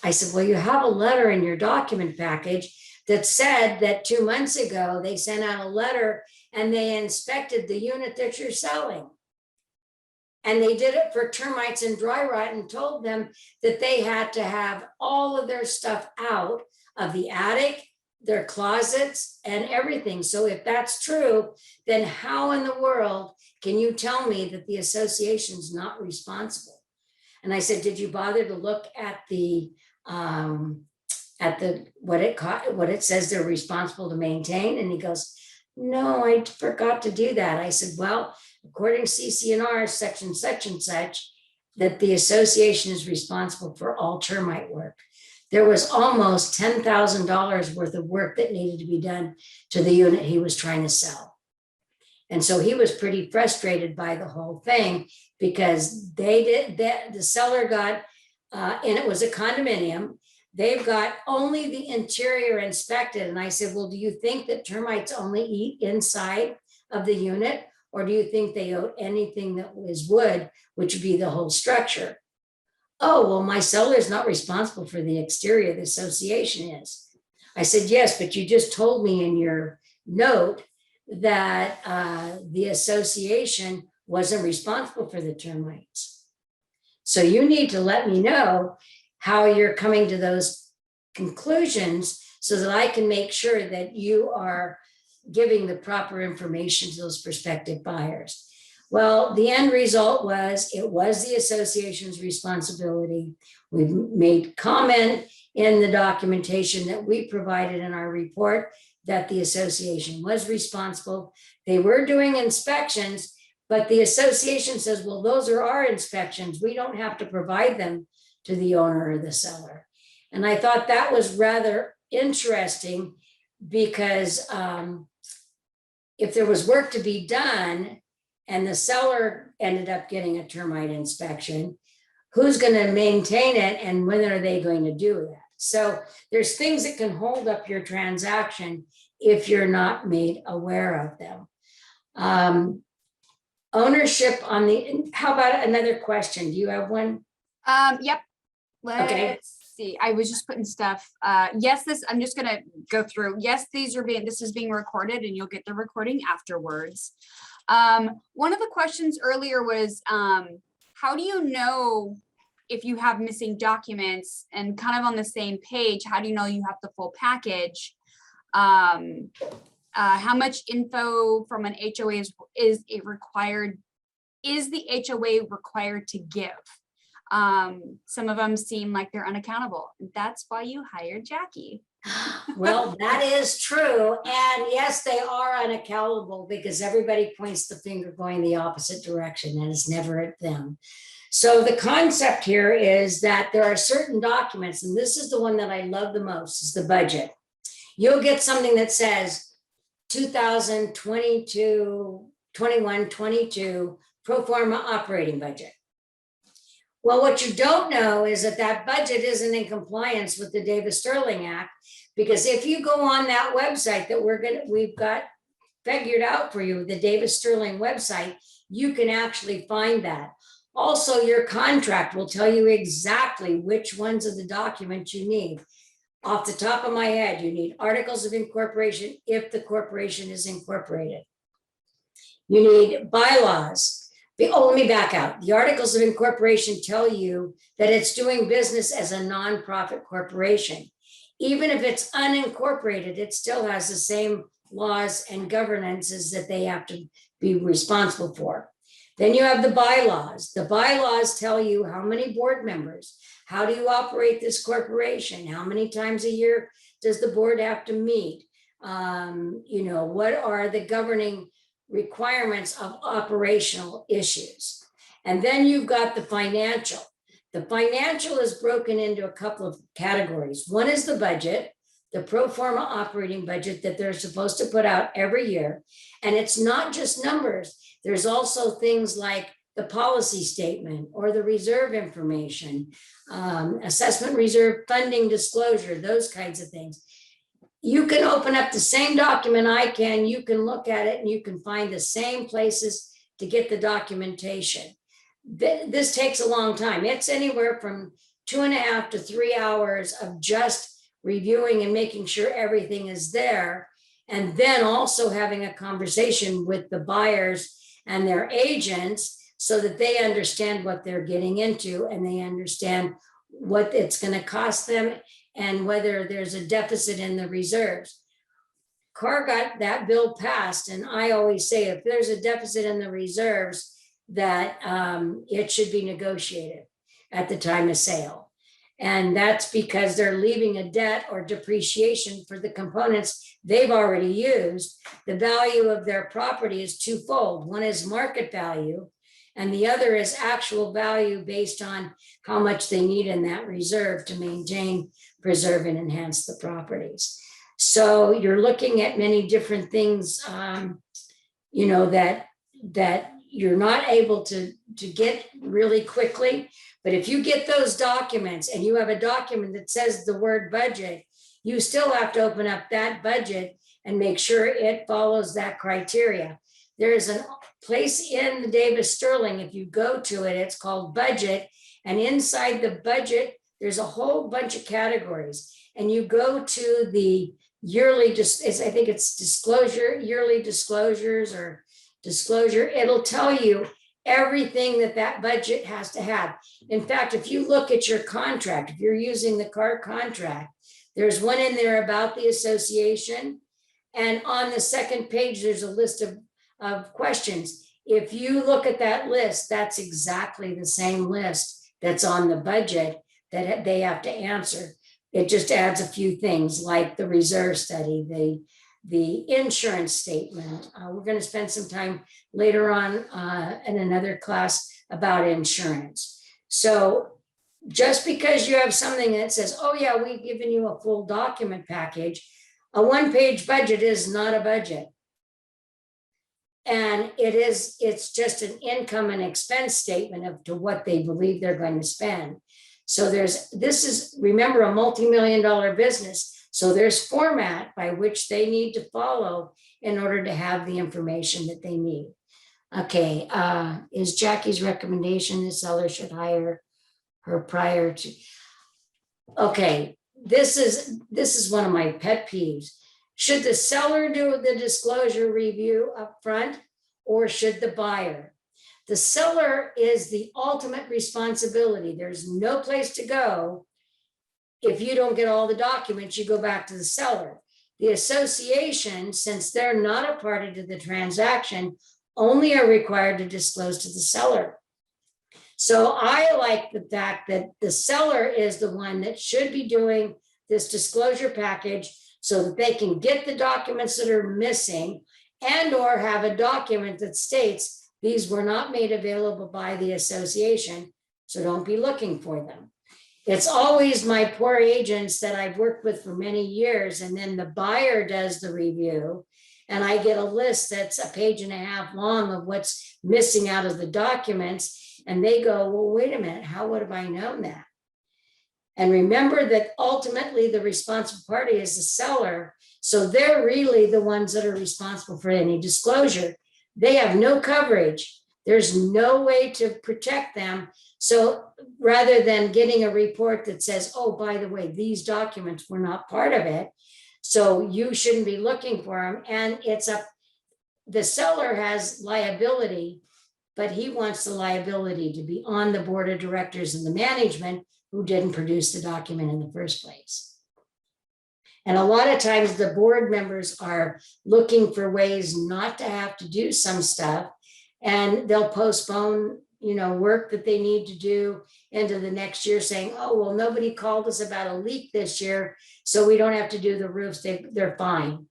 S2: I said, well, you have a letter in your document package that said that 2 months ago, they sent out a letter and they inspected the unit that you're selling. And they did it for termites and dry rot and told them that they had to have all of their stuff out of the attic, their closets, and everything. So if that's true, then how in the world can you tell me that the association's not responsible? And I said, did you bother to look at the what it says they're responsible to maintain? And he goes, no, I forgot to do that. I said, well, according to CC&R section such and such, that the association is responsible for all termite work. There was almost $10,000 worth of work that needed to be done to the unit he was trying to sell. And so he was pretty frustrated by the whole thing because the seller got, and it was a condominium, they've got only the interior inspected. And I said, well, do you think that termites only eat inside of the unit? Or do you think they owe anything that was wood, which would be the whole structure? Oh, well, my seller is not responsible for the exterior, the association is. I said, yes, but you just told me in your note that the association wasn't responsible for the termites. So you need to let me know how you're coming to those conclusions so that I can make sure that you are giving the proper information to those prospective buyers. Well, the end result was it was the association's responsibility. We've made comment in the documentation that we provided in our report that the association was responsible. They were doing inspections, but the association says, well, those are our inspections. We don't have to provide them to the owner or the seller. And I thought that was rather interesting because if there was work to be done and the seller ended up getting a termite inspection, who's going to maintain it and when are they going to do that? So there's things that can hold up your transaction if you're not made aware of them. Ownership on how about another question? Do you have one?
S1: Yep. Let's see. I was just putting stuff. Yes, I'm just gonna go through. Yes, this is being recorded and you'll get the recording afterwards. One of the questions earlier was, how do you know if you have missing documents and kind of on the same page? How do you know you have the full package? How much info from an HOA is it required? Is the HOA required to give? Some of them seem like they're unaccountable. That's why you hired Jackie.
S2: Well, that is true. And yes, they are unaccountable because everybody points the finger going the opposite direction and it's never at them. So the concept here is that there are certain documents, and this is the one that I love the most, is the budget. You'll get something that says 2022, 21, 22 pro forma operating budget. Well, what you don't know is that that budget isn't in compliance with the Davis-Sterling Act, because if you go on that website that we've got figured out for you, the Davis-Sterling website, you can actually find that. Also, your contract will tell you exactly which ones of the documents you need. Off the top of my head, you need articles of incorporation if the corporation is incorporated. You need bylaws. Let me back out. The articles of incorporation tell you that it's doing business as a nonprofit corporation. Even if it's unincorporated, it still has the same laws and governances that they have to be responsible for. Then you have the bylaws. The bylaws tell you how many board members, how do you operate this corporation, how many times a year does the board have to meet? What are the governing requirements of operational issues? And then you've got the financial. The financial is broken into a couple of categories. One is the budget, the pro forma operating budget that they're supposed to put out every year. And it's not just numbers. There's also things like the policy statement or the reserve information, assessment reserve funding disclosure, those kinds of things. You can open up the same document I can, you can look at it and you can find the same places to get the documentation. This takes a long time. It's anywhere from 2.5 to 3 hours of just reviewing and making sure everything is there. And then also having a conversation with the buyers and their agents so that they understand what they're getting into and they understand what it's going to cost them and whether there's a deficit in the reserves. Carr got that bill passed, and I always say if there's a deficit in the reserves, that it should be negotiated at the time of sale. And that's because they're leaving a debt or depreciation for the components they've already used. The value of their property is twofold. One is market value, and the other is actual value based on how much they need in that reserve to maintain, preserve, and enhance the properties. So you're looking at many different things, that you're not able to get really quickly. But if you get those documents and you have a document that says the word budget, you still have to open up that budget and make sure it follows that criteria. There is a place in the Davis Sterling, if you go to it, it's called budget. And inside the budget, there's a whole bunch of categories. And you go to the yearly, I think it's disclosure, yearly disclosures or disclosure. It'll tell you everything that budget has to have. In fact, if you look at your contract, if you're using the Carr contract, there's one in there about the association. And on the second page, there's a list of questions. If you look at that list, that's exactly the same list that's on the budget that they have to answer. It just adds a few things like the reserve study, the insurance statement. We're going to spend some time later on in another class about insurance. So just because you have something that says, oh yeah, we've given you a full document package, a one-page budget is not a budget. And it's just an income and expense statement of to what they believe they're going to spend. So this is, remember, a multi-million-dollar business. So there's format by which they need to follow in order to have the information that they need. Okay, is Jackie's recommendation the seller should hire her prior to? Okay, this is one of my pet peeves. Should the seller do the disclosure review up front, or should the buyer? The seller is the ultimate responsibility. There's no place to go. If you don't get all the documents, you go back to the seller. The association, since they're not a party to the transaction, only are required to disclose to the seller. So I like the fact that the seller is the one that should be doing this disclosure package so that they can get the documents that are missing and or have a document that states these were not made available by the association, so don't be looking for them. It's always my poor agents that I've worked with for many years, and then the buyer does the review, and I get a list that's 1.5 pages long of what's missing out of the documents, and they go, well, wait a minute, how would have I known that? And remember that ultimately the responsible party is the seller, so they're really the ones that are responsible for any disclosure. They have no coverage. There's no way to protect them. So rather than getting a report that says, oh, by the way, these documents were not part of it, so you shouldn't be looking for them. And the seller has liability, but he wants the liability to be on the board of directors and the management who didn't produce the document in the first place. And a lot of times the board members are looking for ways not to have to do some stuff, and they'll postpone, work that they need to do into the next year, saying, oh, well, nobody called us about a leak this year, so we don't have to do the roofs. They're fine.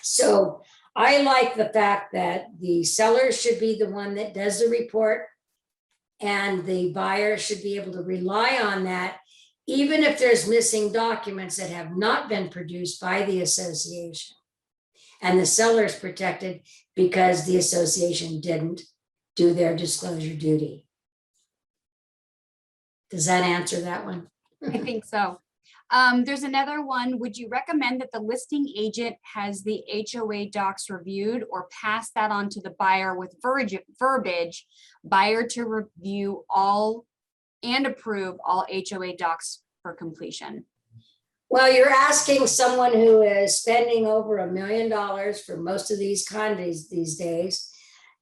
S2: So I like the fact that the seller should be the one that does the report, and the buyer should be able to rely on that, even if there's missing documents that have not been produced by the association. And the seller is protected because the association didn't do their disclosure duty. Does that answer that one?
S1: I think so. There's another one. Would you recommend that the listing agent has the HOA docs reviewed or pass that on to the buyer with verbiage, buyer to review all and approve all HOA docs for completion?
S2: Well, you're asking someone who is spending over $1 million for most of these condos these days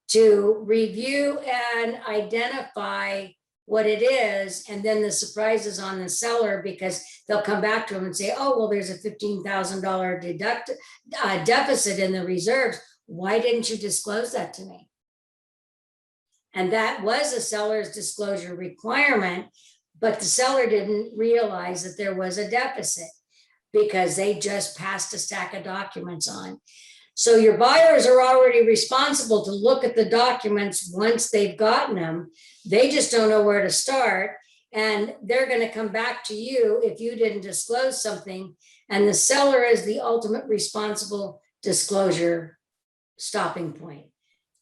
S2: to review and identify what it is, and then the surprise is on the seller because they'll come back to them and say, oh, well, there's a $15,000 deficit in the reserves. Why didn't you disclose that to me? And that was a seller's disclosure requirement, but the seller didn't realize that there was a deficit because they just passed a stack of documents on. So your buyers are already responsible to look at the documents once they've gotten them. They just don't know where to start. And they're going to come back to you if you didn't disclose something. And the seller is the ultimate responsible disclosure stopping point.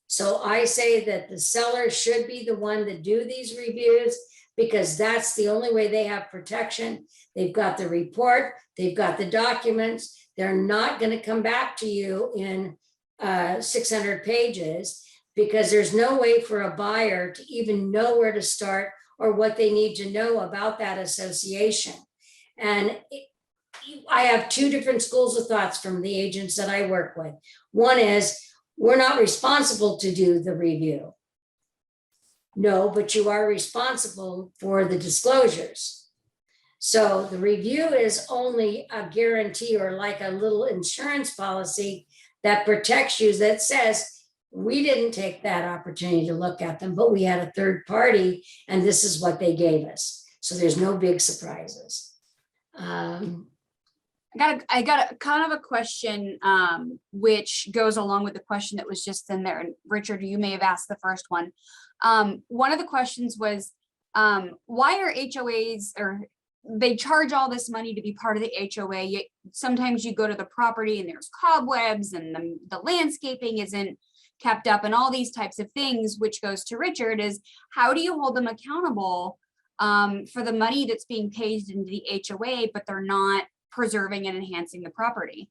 S2: So I say that the seller should be the one to do these reviews, because that's the only way they have protection. They've got the report, they've got the documents. They're not going to come back to you in 600 pages, because there's no way for a buyer to even know where to start or what they need to know about that association. And I have two different schools of thoughts from the agents that I work with. One is, we're not responsible to do the review. No, but you are responsible for the disclosures. So the review is only a guarantee, or like a little insurance policy that protects you, that says, we didn't take that opportunity to look at them, but we had a third party and this is what they gave us. So there's no big surprises.
S1: I got a kind of a question, which goes along with the question that was just in there. And Richard, you may have asked the first one. One of the questions was, why are HOAs, or they charge all this money to be part of the HOA, yet sometimes you go to the property and there's cobwebs and the landscaping isn't kept up and all these types of things, which goes to Richard, is how do you hold them accountable for the money that's being paid into the HOA, but they're not preserving and enhancing the property?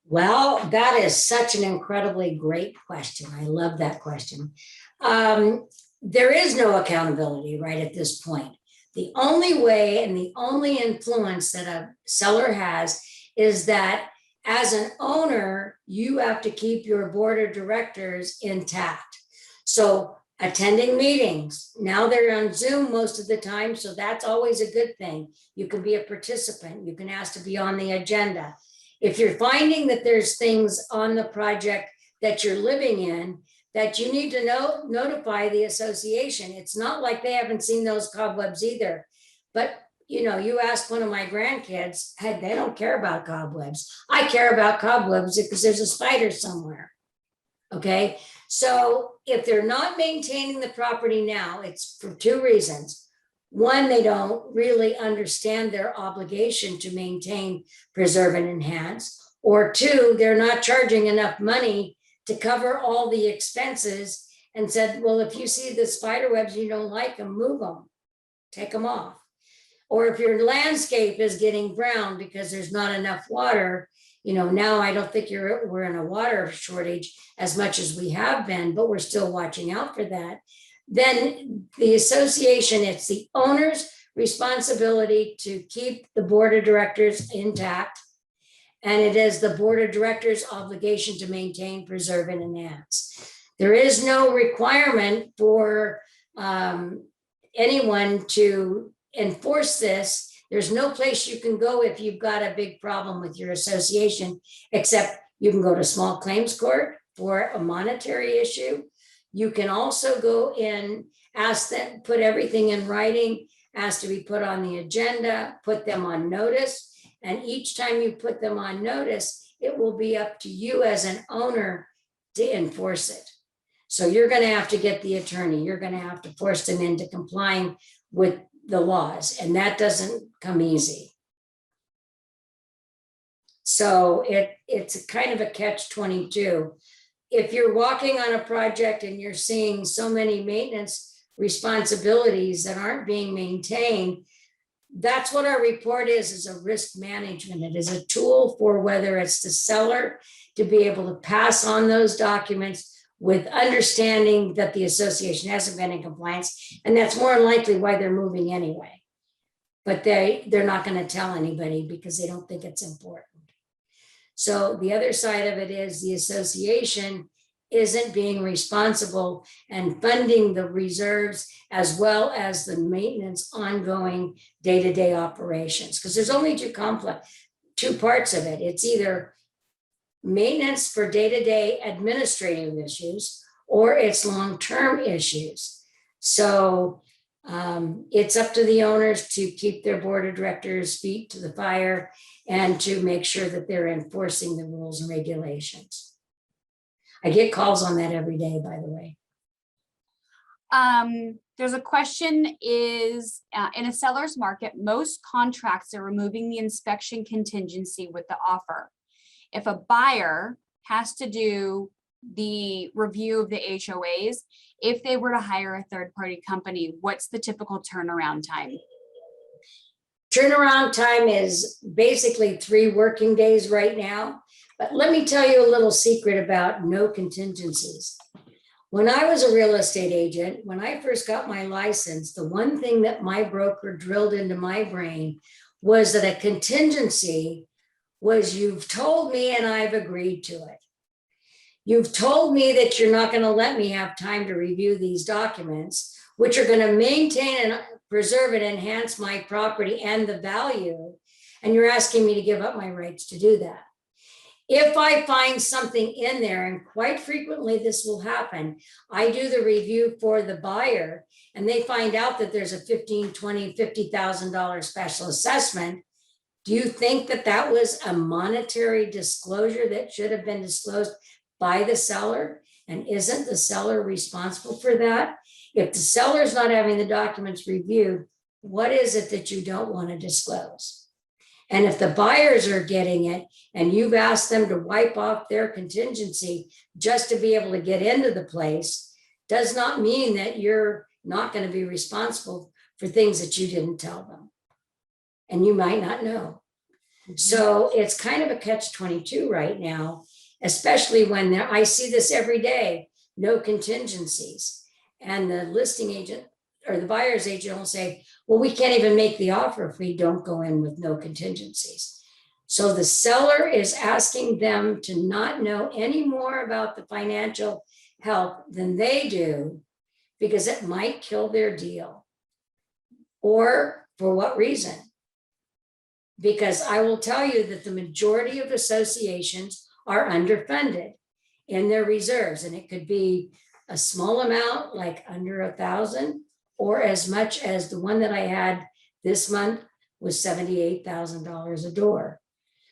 S2: Well, that is such an incredibly great question. I love that question. There is no accountability right at this point. The only way and the only influence that a seller has is that as an owner, you have to keep your board of directors intact. So attending meetings, now they're on Zoom most of the time, so that's always a good thing. You can be a participant, you can ask to be on the agenda. If you're finding that there's things on the project that you're living in that you need to notify the association. It's not like they haven't seen those cobwebs either. But you ask one of my grandkids, hey, they don't care about cobwebs. I care about cobwebs because there's a spider somewhere. Okay, so if they're not maintaining the property now, it's for two reasons. One, they don't really understand their obligation to maintain, preserve, and enhance. Or two, they're not charging enough money to cover all the expenses, and said, well, if you see the spider webs, you don't like them, move them, take them off. Or if your landscape is getting brown because there's not enough water, now I don't think we're in a water shortage as much as we have been, but we're still watching out for that. Then the association, it's the owner's responsibility to keep the board of directors intact. And it is the board of directors' obligation to maintain, preserve, and enhance. There is no requirement for anyone to enforce this. There's no place you can go if you've got a big problem with your association, except you can go to small claims court for a monetary issue. You can also go in, ask them, put everything in writing, ask to be put on the agenda, put them on notice. And each time you put them on notice, it will be up to you as an owner to enforce it. So you're going to have to get the attorney. You're going to have to force them into complying with the laws, and that doesn't come easy. So it's a kind of a catch-22. If you're walking on a project and you're seeing so many maintenance responsibilities that aren't being maintained, that's what our report is a risk management. It is a tool for whether it's the seller to be able to pass on those documents with understanding that the association hasn't been in compliance, and that's more than likely why they're moving anyway. But they're not going to tell anybody because they don't think it's important. So the other side of it is the association isn't being responsible and funding the reserves as well as the maintenance ongoing day-to-day operations. Because there's only two parts of it. It's either maintenance for day-to-day administrative issues or it's long-term issues. So it's up to the owners to keep their board of directors' feet to the fire and to make sure that they're enforcing the rules and regulations. I get calls on that every day, by the way.
S1: There's a question is, in a seller's market, most contracts are removing the inspection contingency with the offer. If a buyer has to do the review of the HOAs, if they were to hire a third-party company, what's the typical turnaround time?
S2: Turnaround time is basically 3 working days right now. But let me tell you a little secret about no contingencies. When I was a real estate agent, when I first got my license, the one thing that my broker drilled into my brain was that a contingency was, you've told me and I've agreed to it. You've told me that you're not going to let me have time to review these documents, which are going to maintain and preserve and enhance my property and the value. And you're asking me to give up my rights to do that. If I find something in there, and quite frequently this will happen, I do the review for the buyer and they find out that there's a $15,000, $20,000, $50,000 special assessment. Do you think that that was a monetary disclosure that should have been disclosed by the seller? And isn't the seller responsible for that? If the seller's not having the documents reviewed, what is it that you don't want to disclose? And if the buyers are getting it and you've asked them to wipe off their contingency just to be able to get into the place, does not mean that you're not going to be responsible for things that you didn't tell them. And you might not know. So it's kind of a catch-22 right now, especially when I see this every day, no contingencies. And the listing agent or the buyer's agent will say, well, we can't even make the offer if we don't go in with no contingencies. So the seller is asking them to not know any more about the financial health than they do, because it might kill their deal. Or for what reason? Because I will tell you that the majority of associations are underfunded in their reserves. And it could be a small amount, like under 1,000, or as much as the one that I had this month was $78,000 a door.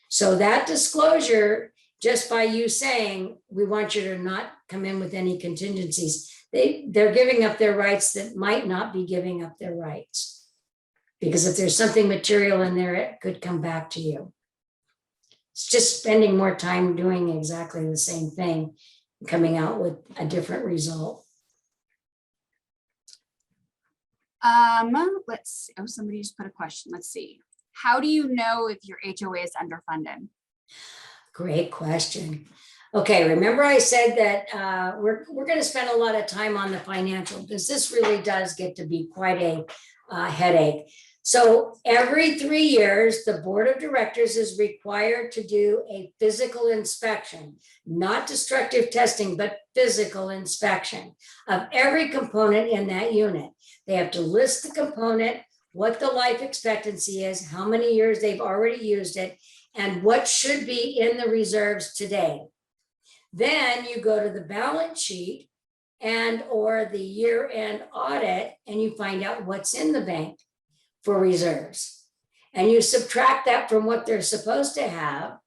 S2: So that disclosure, just by you saying, we want you to not come in with any contingencies, they're giving up their rights that might not be giving up their rights. Because if there's something material in there, it could come back to you. It's just spending more time doing exactly the same thing, coming out with a different result.
S1: Let's see. Oh, somebody just put a question. Let's see. How do you know if your HOA is underfunded?
S2: Great question. Okay, remember I said that we're going to spend a lot of time on the financial, because this really does get to be quite a headache. So every 3 years, the board of directors is required to do a physical inspection, not destructive testing, but physical inspection of every component in that unit. They have to list the component, what the life expectancy is, how many years they've already used it, and what should be in the reserves today. Then you go to the balance sheet and or the year-end audit, and you find out what's in the bank for reserves. And you subtract that from what they're supposed to have.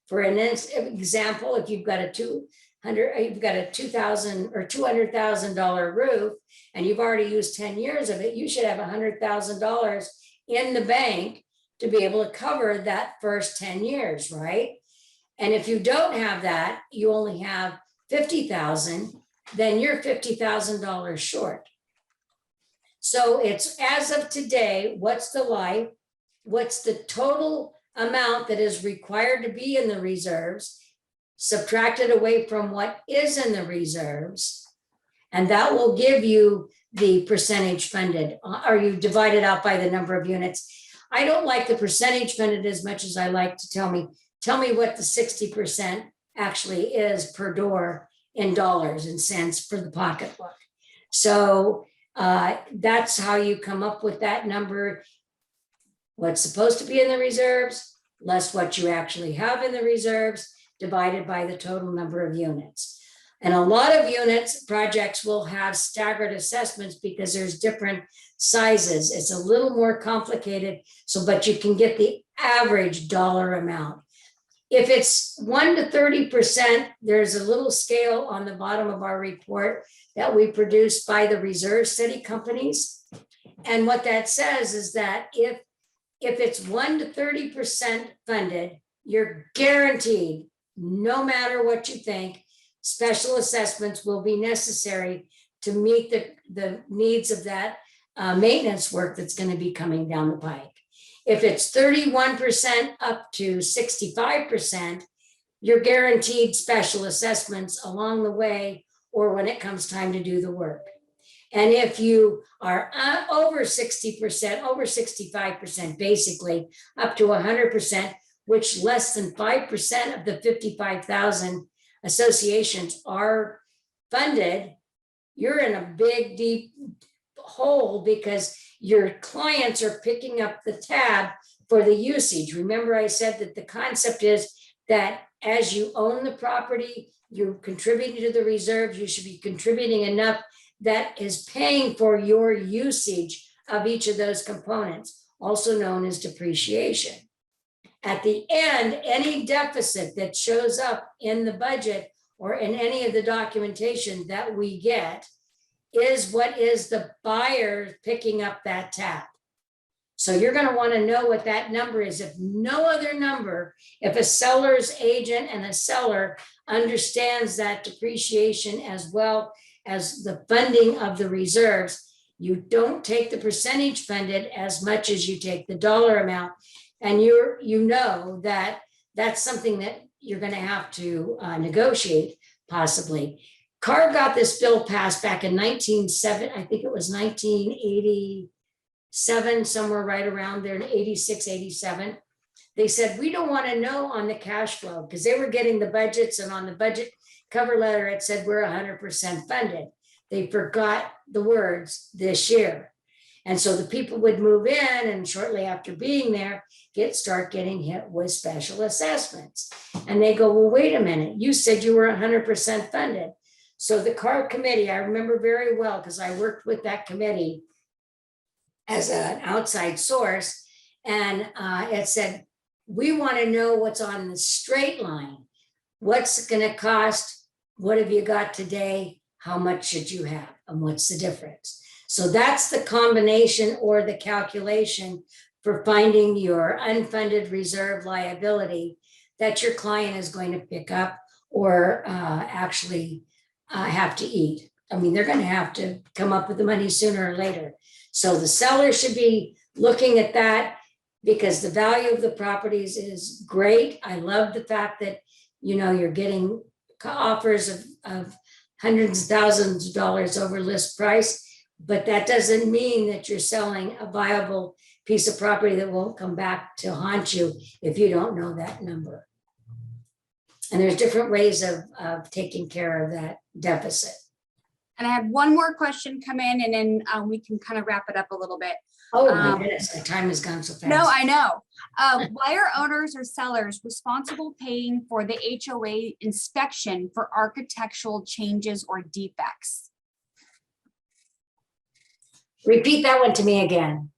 S2: For an example, if you've got a $2,000 or $200,000 roof, and you've already used 10 years of it, you should have $100,000 in the bank to be able to cover that first 10 years, right? And if you don't have that, you only have 50,000, then you're $50,000 short. So it's as of today, what's the life? What's the total amount that is required to be in the reserves, subtracted away from what is in the reserves, and that will give you the percentage funded, or you divide it out by the number of units. I don't like the percentage funded as much as I like to tell me what the 60% actually is per door in dollars and cents for the pocketbook. So that's how you come up with that number. What's supposed to be in the reserves, less what you actually have in the reserves, divided by the total number of units. And a lot of units, projects will have staggered assessments because there's different sizes. It's a little more complicated, but you can get the average dollar amount. If it's 1 to 30%, there's a little scale on the bottom of our report that we produce by the reserve study companies. And what that says is that if it's 1 to 30% funded, you're guaranteed, no matter what you think, special assessments will be necessary to meet the needs of that maintenance work that's going to be coming down the pike. If it's 31% up to 65%, you're guaranteed special assessments along the way or when it comes time to do the work. And if you are over 60%, over 65%, basically up to 100%, which less than 5% of the 55,000 associations are funded, you're in a big, deep hole because your clients are picking up the tab for the usage. Remember, I said that the concept is that as you own the property, you're contributing to the reserves, you should be contributing enough that is paying for your usage of each of those components, also known as depreciation. At the end, any deficit that shows up in the budget or in any of the documentation that we get is what is the buyer picking up that tab. So you're going to want to know what that number is. If no other number, if a seller's agent and a seller understands that depreciation as well as the funding of the reserves, you don't take the percentage funded as much as you take the dollar amount. And you know that that's something that you're going to have to negotiate possibly. CAR got this bill passed back in 1987, somewhere right around there in 86, 87. They said, we don't want to know on the cash flow because they were getting the budgets, and on the budget cover letter, it said we're 100% funded. They forgot the words this year. And so the people would move in and shortly after being there, start getting hit with special assessments. And they go, well, wait a minute, you said you were 100% funded. So the CAR committee, I remember very well because I worked with that committee as an outside source. And it said, we want to know what's on the straight line. What's it going to cost? What have you got today? How much should you have? And what's the difference? So that's the combination or the calculation for finding your unfunded reserve liability that your client is going to pick up or actually have to eat. I mean, they're going to have to come up with the money sooner or later. So the seller should be looking at that because the value of the properties is great. I love the fact that, you're getting offers of hundreds of thousands of dollars over list price, but that doesn't mean that you're selling a viable piece of property that won't come back to haunt you if you don't know that number. And there's different ways of taking care of that deficit.
S1: And I have one more question come in, and then we can kind of wrap it up a little bit.
S2: Oh my goodness, the time has gone so fast.
S1: No, I know. Why are owners or sellers responsible paying for the HOA inspection for architectural changes or defects?
S2: Repeat that one to me again.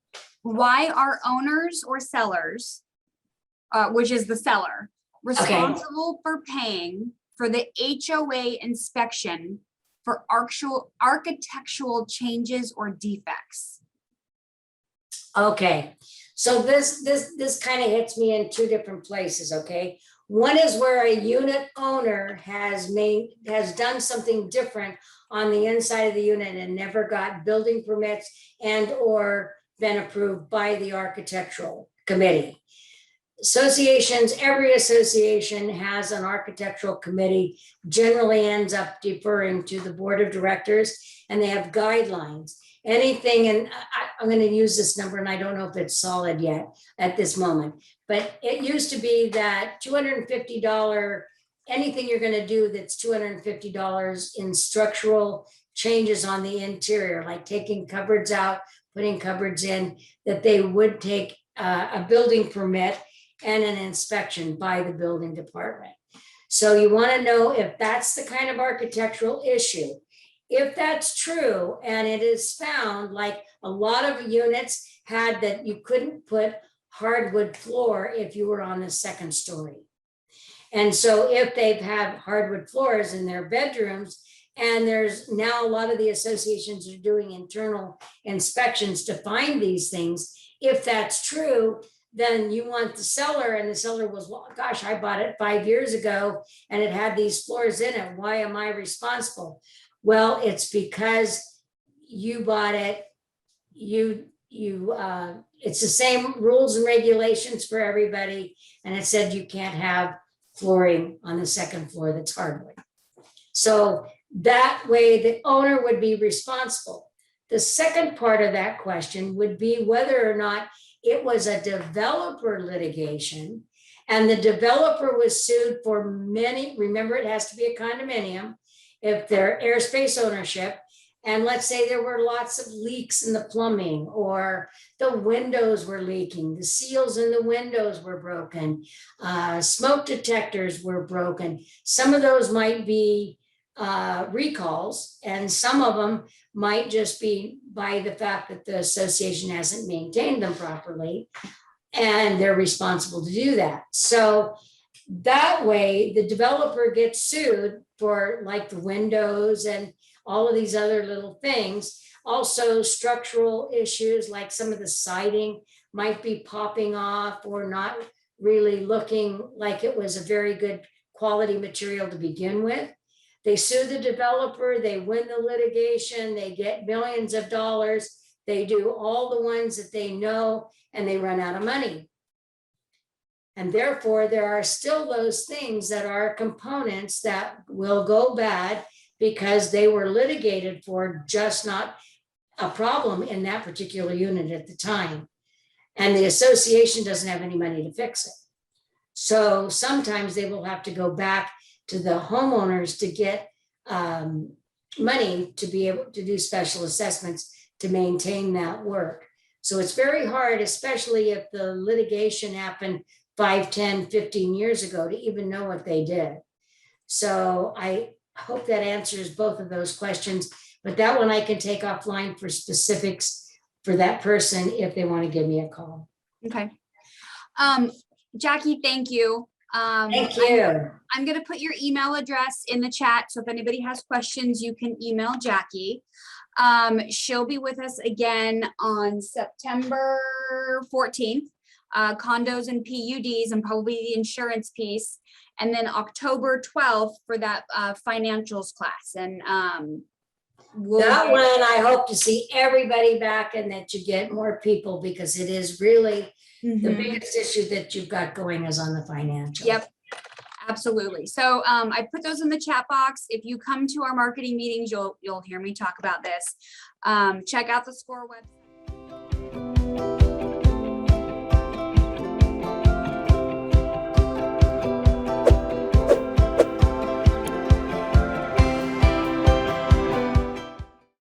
S1: Why are owners or sellers, which is the seller, responsible for paying for the HOA inspection for architectural changes or defects?
S2: Okay, so this kind of hits me in two different places, okay? One is where a unit owner has done something different on the inside of the unit and never got building permits and or been approved by the architectural committee. Associations, every association has an architectural committee, generally ends up deferring to the board of directors, and they have guidelines. Anything, and I'm going to use this number, and I don't know if it's solid yet at this moment, but it used to be that $250, anything you're going to do that's $250 in structural changes on the interior, like taking cupboards out, putting cupboards in, that they would take a building permit and an inspection by the building department. So you want to know if that's the kind of architectural issue. If that's true, and it is found, like a lot of units had that you couldn't put hardwood floor if you were on the second story. And so if they've had hardwood floors in their bedrooms, and there's now a lot of the associations are doing internal inspections to find these things, if that's true, then you want the seller, and the seller was, well, gosh, I bought it 5 years ago and it had these floors in it. Why am I responsible? Well, it's because you bought it. It's the same rules and regulations for everybody. And it said you can't have flooring on the second floor that's hardwood. So that way the owner would be responsible. The second part of that question would be whether or not it was a developer litigation, and the developer was sued for many, remember it has to be a condominium, if they're airspace ownership, and let's say there were lots of leaks in the plumbing, or the windows were leaking, the seals in the windows were broken, smoke detectors were broken. Some of those might be recalls, and some of them might just be by the fact that the association hasn't maintained them properly, and they're responsible to do that. So that way the developer gets sued for like the windows and all of these other little things. Also structural issues, like some of the siding might be popping off or not really looking like it was a very good quality material to begin with. They sue the developer, they win the litigation, they get millions of dollars, they do all the ones that they know, and they run out of money. And therefore, there are still those things that are components that will go bad because they were litigated for just not a problem in that particular unit at the time. And the association doesn't have any money to fix it. So sometimes they will have to go back to the homeowners to get money to be able to do special assessments to maintain that work. So it's very hard, especially if the litigation happened 5, 10, 15 years ago, to even know what they did. So I hope that answers both of those questions, but that one I can take offline for specifics for that person if they want to give me a call.
S1: Okay. Jackie, thank you.
S2: Thank you.
S1: I'm going to put your email address in the chat. So if anybody has questions, you can email Jackie. She'll be with us again on September 14th, condos and PUDs and probably the insurance piece. And then October 12th for that financials class. And
S2: that one, I hope to see everybody back and that you get more people, because it is really the biggest issue that you've got going is on the financial.
S1: Yep, absolutely. So I put those in the chat box. If you come to our marketing meetings, you'll hear me talk about this. Check out the SCORE website.